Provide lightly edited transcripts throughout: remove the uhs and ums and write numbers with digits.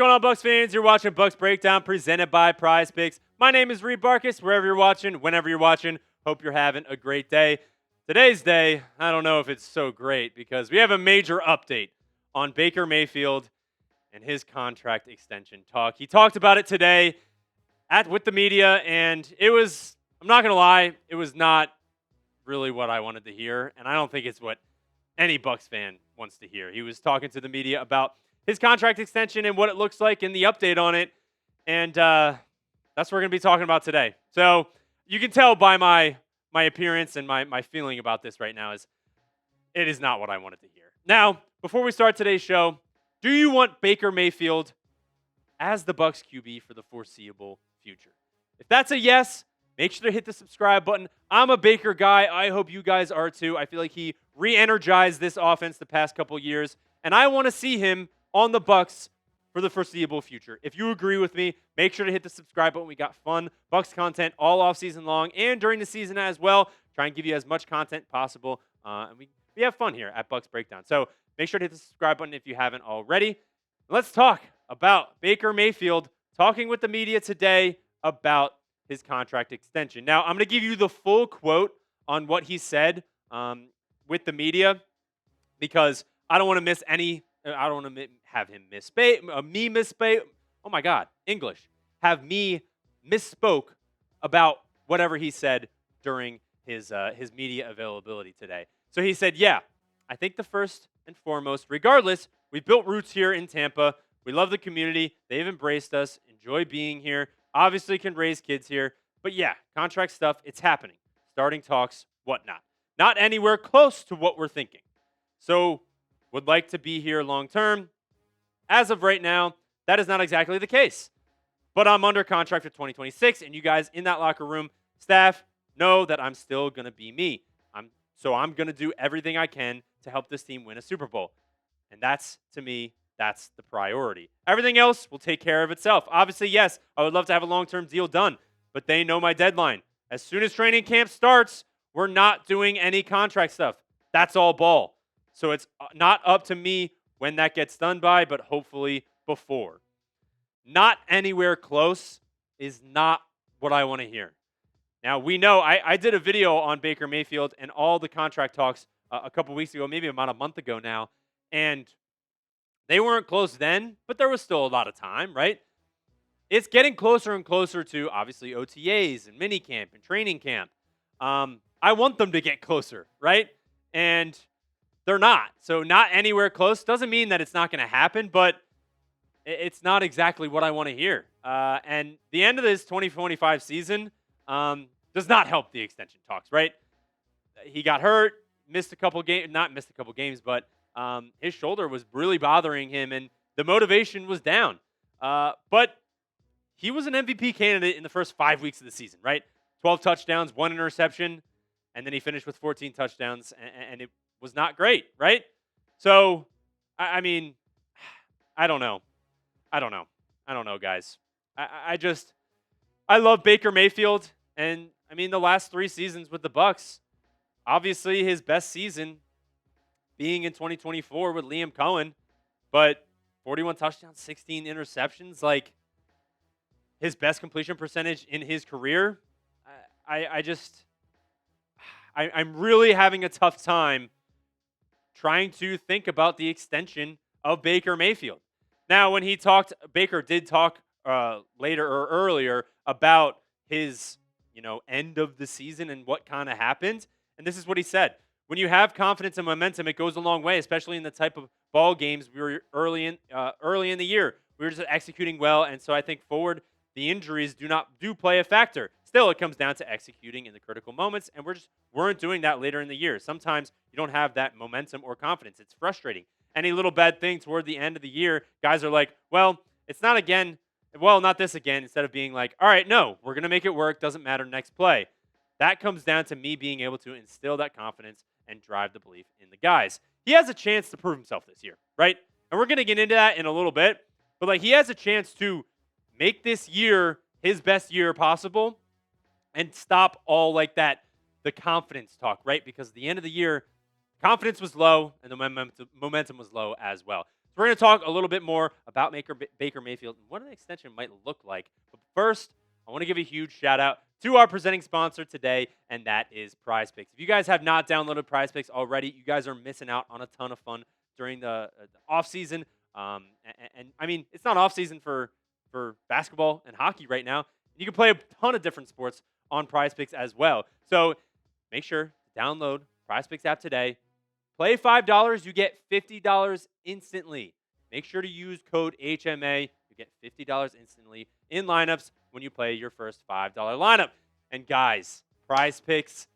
What's going on, Bucs fans? You're watching Bucs Breakdown presented by Prize Picks. My name is Reed Barkus. Wherever you're watching, whenever you're watching, hope you're having a great day. Today's day, I don't know if it's so great because we have a major update on Baker Mayfield and his contract extension talk. He talked about it today with the media, and I'm not going to lie, it was not really what I wanted to hear, and I don't think it's what any Bucs fan wants to hear. He was talking to the media about his contract extension and what it looks like and the update on it, and that's what we're going to be talking about today. So you can tell by my appearance and my feeling about this right now is it is not what I wanted to hear. Now, before we start today's show, do you want Baker Mayfield as the Bucs QB for the foreseeable future? If that's a yes, make sure to hit the subscribe button. I'm a Baker guy. I hope you guys are too. I feel like he re-energized this offense the past couple years, and I want to see him on the Bucs for the foreseeable future. If you agree with me, make sure to hit the subscribe button. We got fun Bucs content all off season long and during the season as well. Try and give you as much content possible, and we have fun here at Bucs Breakdown. So make sure to hit the subscribe button if you haven't already. Let's talk about Baker Mayfield talking with the media today about his contract extension. Now, I'm going to give you the full quote on what he said with the media because I don't want to miss any. I don't want to have him misspoke. Oh my God, English. Have me misspoke about whatever he said during his media availability today. So he said, "Yeah, I think the first and foremost, regardless, we built roots here in Tampa. We love the community. They've embraced us. Enjoy being here. Obviously, can raise kids here. But yeah, contract stuff. It's happening. Starting talks, whatnot. Not anywhere close to what we're thinking. So." Would like to be here long term. As of right now, that is not exactly the case. But I'm under contract for 2026, and you guys in that locker room, staff, know that I'm still going to be me. So I'm going to do everything I can to help this team win a Super Bowl. And that's, to me, that's the priority. Everything else will take care of itself. Obviously, yes, I would love to have a long-term deal done, but they know my deadline. As soon as training camp starts, we're not doing any contract stuff. That's all ball. So it's not up to me when that gets done by, but hopefully before. Not anywhere close is not what I want to hear. Now, we know I did a video on Baker Mayfield and all the contract talks a couple weeks ago, maybe about a month ago now, and they weren't close then, but there was still a lot of time, right? It's getting closer and closer to, obviously, OTAs and minicamp and training camp. I want them to get closer, right? And they're not. So not anywhere close doesn't mean that it's not going to happen, but it's not exactly what I want to hear. And the end of this 2025 season does not help the extension talks, right? He got hurt, missed a couple games, not missed a couple games, but his shoulder was really bothering him, and the motivation was down. But he was an MVP candidate in the first 5 weeks of the season, right? 12 touchdowns, 1 interception, and then he finished with 14 touchdowns, and it was not great, right? So, I mean, I don't know, guys. I love Baker Mayfield, and I mean the last 3 seasons with the Bucs. Obviously, his best season being in 2024 with Liam Cohen, but 41 touchdowns, 16 interceptions, like his best completion percentage in his career. I'm really having a tough time trying to think about the extension of Baker Mayfield. Now, when Baker did talk later or earlier about his, end of the season and what kind of happened. And this is what he said. When you have confidence and momentum, it goes a long way, especially in the type of ball games we were early in the year. We were just executing well, and so I think forward, the injuries do play a factor. Still, it comes down to executing in the critical moments, and we just weren't doing that later in the year. Sometimes you don't have that momentum or confidence. It's frustrating. Any little bad thing toward the end of the year, guys are like, well, it's not again. Well, not this again, instead of being like, all right, no, we're going to make it work. Doesn't matter, next play. That comes down to me being able to instill that confidence and drive the belief in the guys. He has a chance to prove himself this year, right? And we're going to get into that in a little bit. But, he has a chance to make this year his best year possible and stop all the confidence talk, right? Because at the end of the year, confidence was low and the momentum was low as well. So we're going to talk a little bit more about Baker Mayfield and what an extension might look like. But first, I want to give a huge shout out to our presenting sponsor today, and that is Prize Picks. If you guys have not downloaded Prize Picks already, you guys are missing out on a ton of fun during the off season. And I mean, it's not off season for basketball and hockey right now. You can play a ton of different sports on Prize Picks as well. So make sure to download Prize Picks app today. Play $5, you get $50 instantly. Make sure to use code HMA. You get $50 instantly in lineups when you play your first $5 lineup. And guys, Prize Picks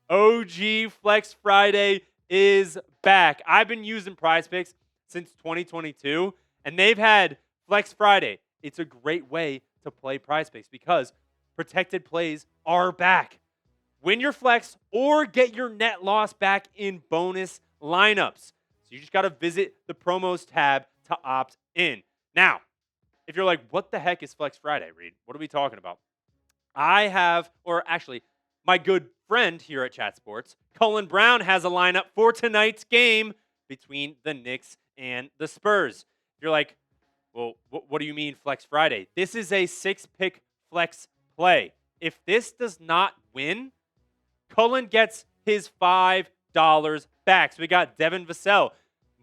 OG Flex Friday is back. I've been using Prize Picks since 2022, and they've had Flex Friday. It's a great way to play Prize Picks because protected plays are back. Win your flex or get your net loss back in bonus lineups. So you just got to visit the promos tab to opt in. Now, if you're like, what the heck is Flex Friday, Reed? What are we talking about? My good friend here at Chat Sports, Cullen Brown, has a lineup for tonight's game between the Knicks and the Spurs. If you're like, well, what do you mean Flex Friday? This is a 6-pick flex play. If this does not win, Cullen gets his $5 back. So we got Devin Vassell,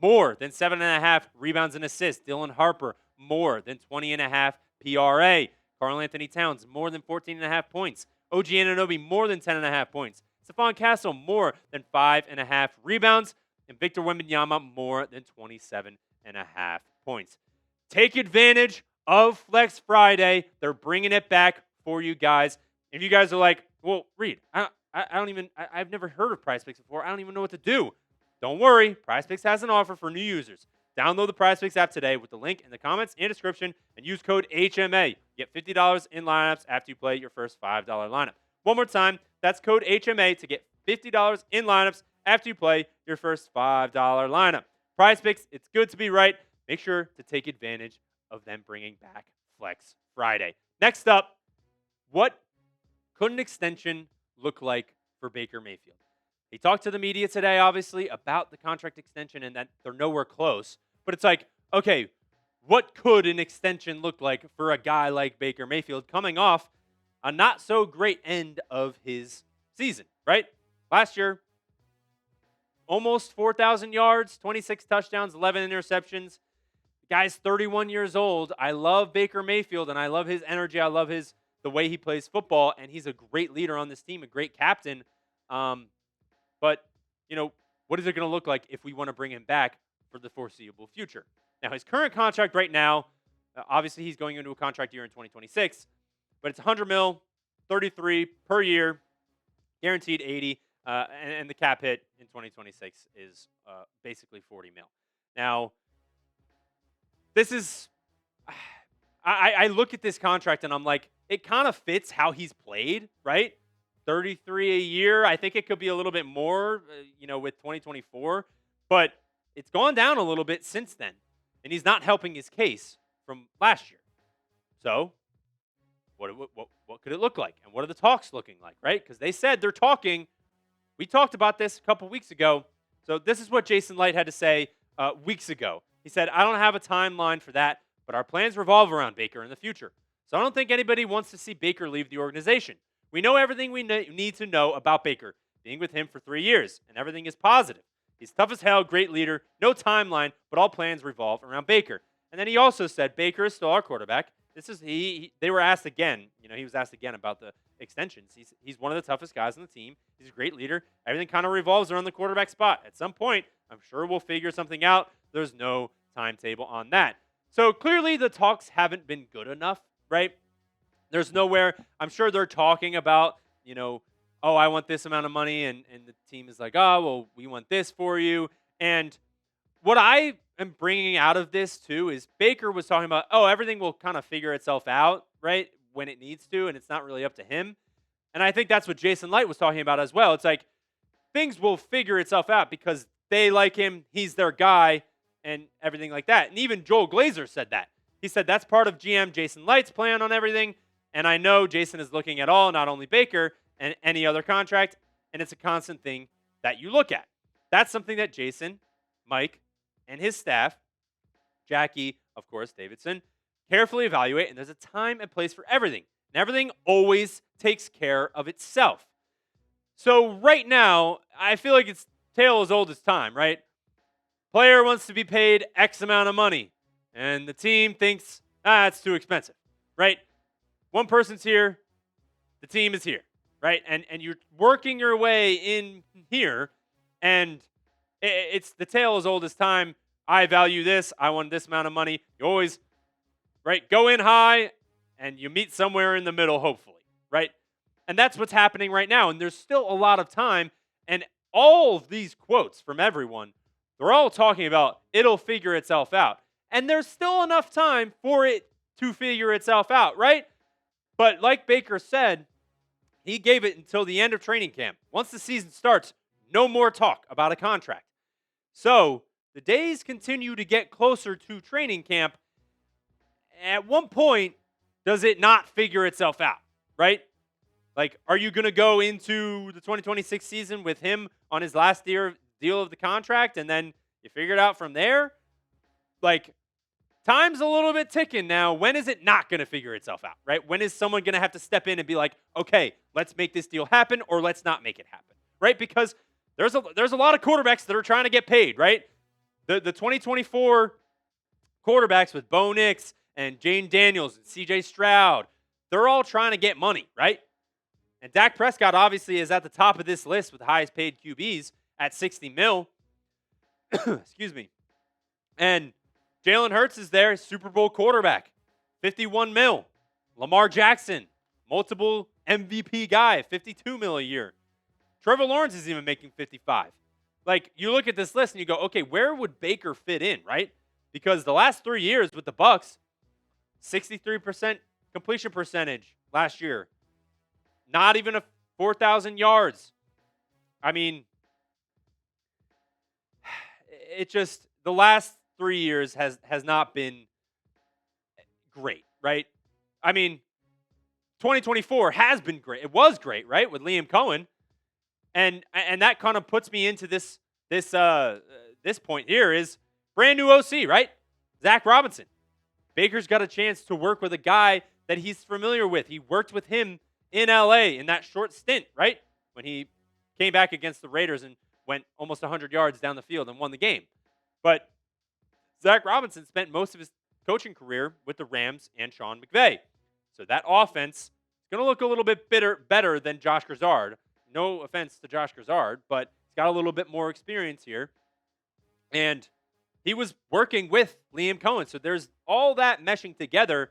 more than 7.5 rebounds and assists. Dylan Harper, more than 20.5 PRA. Karl Anthony Towns, more than 14.5 points. OG Anunoby, more than 10.5 points. Stephon Castle, more than 5.5 rebounds. And Victor Wembanyama, more than 27.5 points. Take advantage of Flex Friday. They're bringing it back for you guys. If you guys are like, well, Reed, I've never heard of Prize Picks before. I don't even know what to do. Don't worry. Prize Picks has an offer for new users. Download the Prize Picks app today with the link in the comments and description and use code HMA. Get $50 in lineups after you play your first $5 lineup. One more time, that's code HMA to get $50 in lineups after you play your first $5 lineup. Prize Picks, it's good to be right. Make sure to take advantage of them bringing back Flex Friday. Next up, what could an extension look like for Baker Mayfield? He talked to the media today, obviously, about the contract extension and that they're nowhere close. But it's like, okay, what could an extension look like for a guy like Baker Mayfield coming off a not so great end of his season, right? Last year, almost 4,000 yards, 26 touchdowns, 11 interceptions. The guy's 31 years old. I love Baker Mayfield, and I love his energy. I love the way he plays football, and he's a great leader on this team, a great captain. But, what is it going to look like if we want to bring him back for the foreseeable future? Now, his current contract right now, obviously he's going into a contract year in 2026, but it's $100 million, 33 per year, guaranteed 80, and the cap hit in 2026 is basically $40 million. Now, this is, I look at this contract and I'm like, it kind of fits how he's played, right? 33 a year. I think it could be a little bit more, with 2024, but it's gone down a little bit since then, and he's not helping his case from last year. So, what could it look like, and what are the talks looking like, right? Because they said they're talking. We talked about this a couple weeks ago. So this is what Jason Light had to say weeks ago. He said, "I don't have a timeline for that, but our plans revolve around Baker in the future. So I don't think anybody wants to see Baker leave the organization. We know everything we need to know about Baker, being with him for 3 years, and everything is positive. He's tough as hell, great leader, no timeline, but all plans revolve around Baker." And then he also said, Baker is still our quarterback. They were asked again, he was asked again about the extensions. He's one of the toughest guys on the team. He's a great leader. Everything kind of revolves around the quarterback spot. At some point, I'm sure we'll figure something out. There's no timetable on that. So clearly the talks haven't been good enough, right? There's nowhere. I'm sure they're talking about, oh, I want this amount of money, and the team is like, oh, well, we want this for you. And what I am bringing out of this, too, is Baker was talking about, oh, everything will kind of figure itself out, right, when it needs to, and it's not really up to him. And I think that's what Jason Light was talking about as well. It's like things will figure itself out because they like him, he's their guy, and everything like that. And even Joel Glazer said that. He said that's part of GM Jason Light's plan on everything. And I know Jason is looking at all, not only Baker and any other contract, and it's a constant thing that you look at. That's something that Jason, Mike, and his staff Jackie, of course, Davidson, carefully evaluate, and there's a time and place for everything. And everything always takes care of itself. So right now, I feel like it's tale as old as time, right? Player wants to be paid X amount of money, and the team thinks, it's too expensive, right? One person's here, the team is here, right? And you're working your way in here, and it's the tale as old as time. I value this. I want this amount of money. You always, right, go in high, and you meet somewhere in the middle, hopefully, right? And that's what's happening right now. And there's still a lot of time. And all of these quotes from everyone, they're all talking about it'll figure itself out. And there's still enough time for it to figure itself out, right? But like Baker said, he gave it until the end of training camp. Once the season starts, no more talk about a contract. So the days continue to get closer to training camp. At one point, does it not figure itself out, right? Like, are you going to go into the 2026 season with him on his last deal of the contract and then you figure it out from there? Like, time's a little bit ticking now. When is it not going to figure itself out, right? When is someone going to have to step in and be like, okay, let's make this deal happen or let's not make it happen, right? Because there's a lot of quarterbacks that are trying to get paid, right? The 2024 quarterbacks with Bo Nix and Jane Daniels and CJ Stroud, they're all trying to get money, right? And Dak Prescott obviously is at the top of this list with the highest paid QBs at $60 million. Excuse me. And Jalen Hurts is there, Super Bowl quarterback, $51 million. Lamar Jackson, multiple MVP guy, $52 million a year. Trevor Lawrence is even making $55. Like, you look at this list and you go, okay, where would Baker fit in, right? Because the last 3 years with the Bucs, 63% completion percentage last year. Not even 4,000 yards. I mean, it just, the last 3 years has not been great, right? I mean, 2024 has been great. It was great, right, with Liam Cohen. And that kind of puts me into this point here is brand new OC, right? Zach Robinson. Baker's got a chance to work with a guy that he's familiar with. He worked with him in LA in that short stint, right? When he came back against the Raiders and went almost 100 yards down the field and won the game. But Zach Robinson spent most of his coaching career with the Rams and Sean McVay. So that offense is going to look a little bit better than Josh Grisard. No offense to Josh Grisard, but he's got a little bit more experience here. And he was working with Liam Cohen. So there's all that meshing together.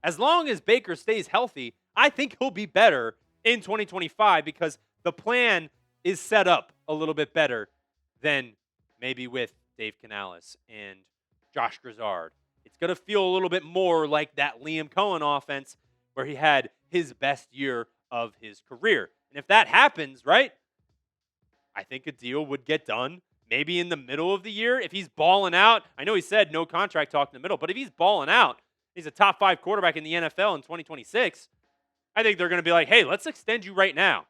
As long as Baker stays healthy, I think he'll be better in 2025 because the plan is set up a little bit better than maybe with Dave Canales and Josh Grisard. It's going to feel a little bit more like that Liam Cohen offense where he had his best year of his career. And if that happens, right, I think a deal would get done maybe in the middle of the year. If he's balling out, I know he said no contract talk in the middle, but if he's balling out, he's a top 5 quarterback in the NFL in 2026, I think they're going to be like, hey, let's extend you right now.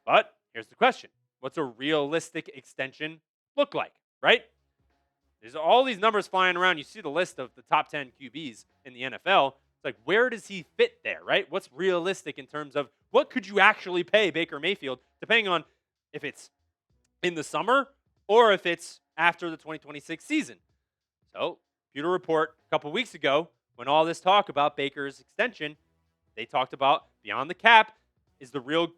But here's the question. What's a realistic extension look like, right? There's all these numbers flying around. You see the list of the top 10 QBs in the NFL. It's like, where does he fit there, right? What's realistic in terms of what could you actually pay Baker Mayfield, depending on if it's in the summer or if it's after the 2026 season. So, Pewter Report a couple weeks ago, when all this talk about Baker's extension, they talked about beyond the cap is the real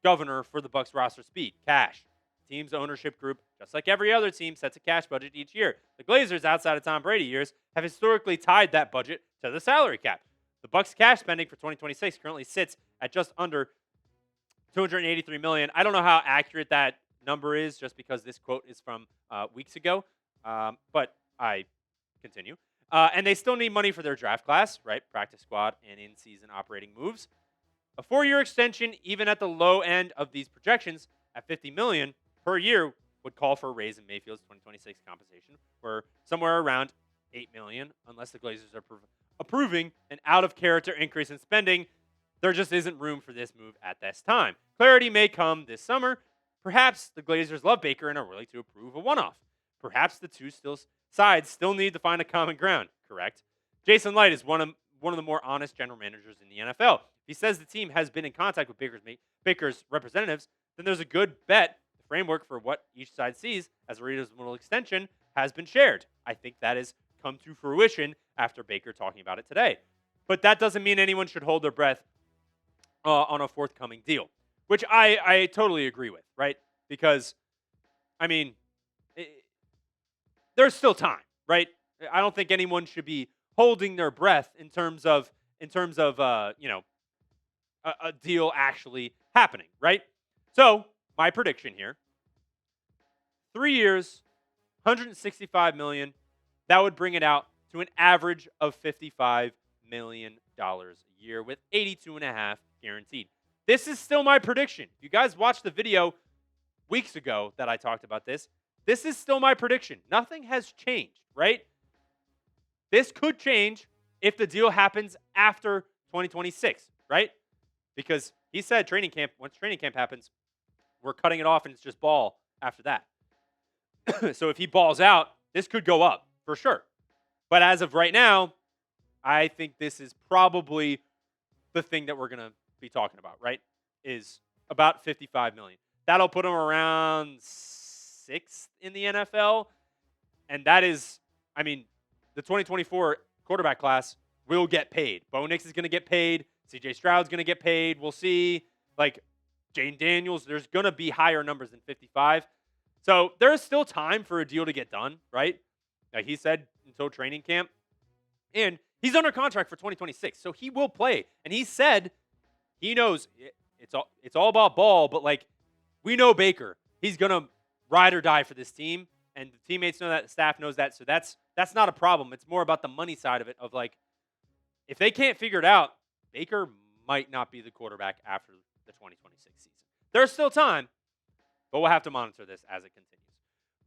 governor for the Bucs roster speed, cash. The team's ownership group, just like every other team, sets a cash budget each year. The Glazers, outside of Tom Brady years, have historically tied that budget to the salary cap. The Bucs cash spending for 2026 currently sits at just under $283 million. I don't know how accurate that number is, just because this quote is from weeks ago, but I continue. And they still need money for their draft class, right? Practice squad and in-season operating moves. A 4-year extension, even at the low end of these projections, at $50 million per year, would call for a raise in Mayfield's 2026 compensation for somewhere around $8 million, unless the Glazers are approving an out-of-character increase in spending. There just isn't room for this move at this time. Clarity may come this summer. Perhaps the Glazers love Baker and are willing to approve a one-off. Perhaps the two still sides still need to find a common ground, correct? Jason Light is one of the more honest general managers in the NFL. If he says the team has been in contact with Baker's representatives, then there's a good bet the framework for what each side sees as a reasonable extension has been shared. I think that has come to fruition after Baker talking about it today. But that doesn't mean anyone should hold their breath on a forthcoming deal, which I totally agree with, right? Because, I mean, there's still time, right? I don't think anyone should be holding their breath in terms of a deal actually happening, right? So my prediction here: 3 years, 165 million. That would bring it out to an average of $55 million a year with 82.5 guaranteed. This is still my prediction. If you guys watched the video weeks ago that I talked about this is still my prediction. Nothing has changed, right? This could change if the deal happens after 2026, right? Because he said once training camp happens, we're cutting it off and it's just ball after that. So if he balls out, this could go up for sure. But as of right now, I think this is probably the thing that we're going to be talking about, right? Is about 55 million. That'll put him around 6th in the NFL. And that is, I mean, the 2024 quarterback class will get paid. Bo Nix is going to get paid. CJ Stroud's going to get paid. We'll see. Like Jane Daniels, there's going to be higher numbers than 55. So there is still time for a deal to get done, right? Like he said, until training camp. And he's under contract for 2026, so he will play. And he said he knows it's all about ball, but like we know Baker. He's going to ride or die for this team, and the teammates know that, the staff knows that. So that's not a problem. It's more about the money side of it, of like if they can't figure it out, Baker might not be the quarterback after the 2026 season. There's still time, but we'll have to monitor this as it continues.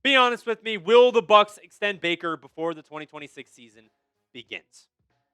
Be honest with me, will the Bucs extend Baker before the 2026 season begins?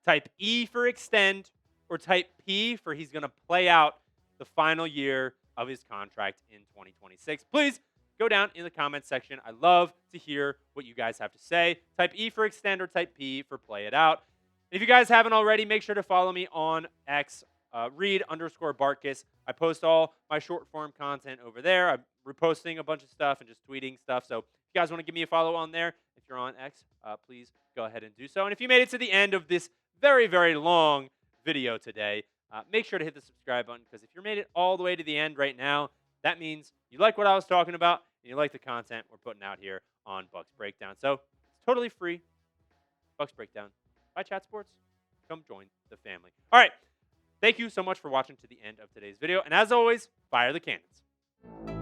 Type E for extend, or type P for he's going to play out the final year of his contract in 2026. Please go down in the comments section. I love to hear what you guys have to say. Type E for extend or type P for play it out. If you guys haven't already, make sure to follow me on X, Reed_Barkus. I post all my short form content over there. I'm reposting a bunch of stuff and just tweeting stuff. So if you guys want to give me a follow on there, if you're on X, please go ahead and do so. And if you made it to the end of this very, very long video today, make sure to hit the subscribe button, because if you made it all the way to the end right now, that means you like what I was talking about and you like the content we're putting out here on Bucs Breakdown. So it's totally free. Bucs Breakdown by Chat Sports. Come join the family. All right. Thank you so much for watching to the end of today's video. And as always, fire the cannons.